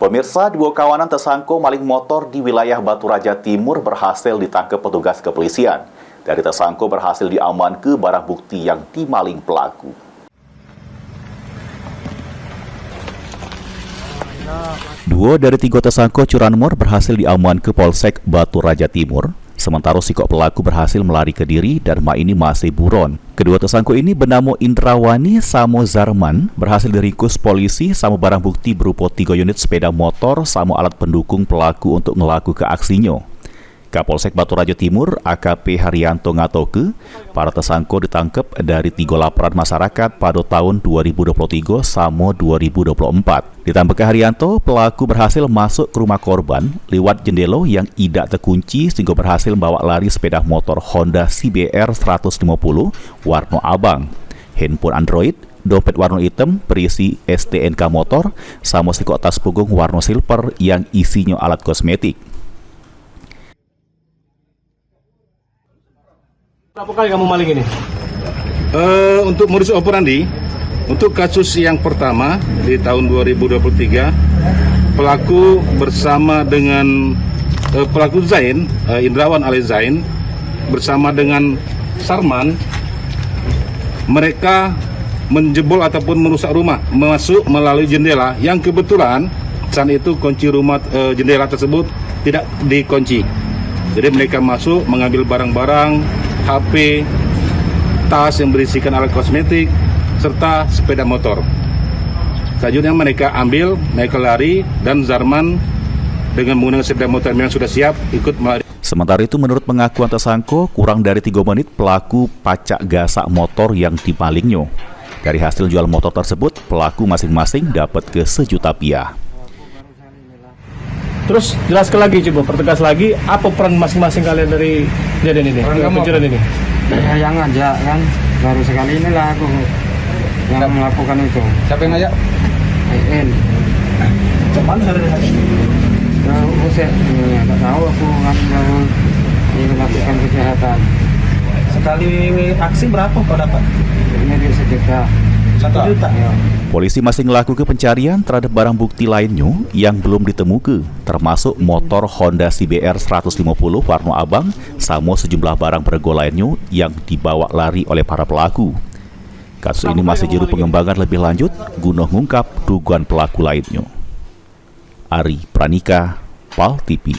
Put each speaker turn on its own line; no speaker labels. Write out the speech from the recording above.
Pemirsa, dua kawanan tersangkut maling motor di wilayah Batu Raja Timur berhasil ditangkap petugas kepolisian. Dari tersangkut berhasil diamankan barang bukti yang dimaling pelaku. Dua dari tiga tersangkut curanmor berhasil diamankan Polsek Batu Raja Timur. Sementara sikok pelaku berhasil melari ke diri dan ini masih buron. Kedua tersangkut ini bernama Indrawani sama Zarman berhasil diringkus polisi sama barang bukti berupa 3 unit sepeda motor sama alat pendukung pelaku untuk melakukan aksinya. Kapolsek Batu Raja Timur AKP Haryanto ngatoke, para tersangkut ditangkap dari 3 laporan masyarakat pada tahun 2023 sama 2024. Ditambahkan Haryanto, pelaku berhasil masuk ke rumah korban lewat jendela yang tidak terkunci sehingga berhasil membawa lari sepeda motor Honda CBR 150 warna abang, handphone Android, dompet warna hitam berisi STNK motor, sama sikok tas punggung warna silver yang isinya alat kosmetik.
Berapa kali kamu maling ini?
Untuk modus operandi, untuk kasus yang pertama di tahun 2023, pelaku bersama dengan pelaku Zain, Indrawan alias Zain, bersama dengan Sarman, mereka menjebol ataupun merusak rumah, masuk melalui jendela yang kebetulan saat itu kunci rumah jendela tersebut tidak dikunci. Jadi mereka masuk mengambil barang-barang, HP, tas yang berisikan alat kosmetik, serta sepeda motor. Selanjutnya mereka ambil, mereka lari, dan Zarman dengan menggunakan sepeda motor yang sudah siap ikut melari.
Sementara itu, menurut pengakuan tersangka, kurang dari 3 menit pelaku pacak gasak motor yang dipalingnya. Dari hasil jual motor tersebut, pelaku masing-masing dapat ke Rp1.000.000.
Terus jelaskan lagi, coba pertegas lagi, apa peran masing-masing kalian dari kejadian ini, pencurian ini?
Saya yang ngajak kan, baru sekali inilah aku yang melakukan itu.
Siapa yang ngajak?
En.
Cuman dari
Saya nggak tahu aku kan baru melakukan kejahatan.
sekali aksi berapa kau dapat?
Ini dia sejuta.
1 juta.
Ya.
Polisi masih melakukan pencarian terhadap barang bukti lainnya yang belum ditemukan, termasuk motor Honda CBR 150 warna abang sama sejumlah barang berharga lainnya yang dibawa lari oleh para pelaku. Kasus ini masih juru pengembangan lebih lanjut guna mengungkap dugaan pelaku lainnya. Ari Pranika, PAL TV.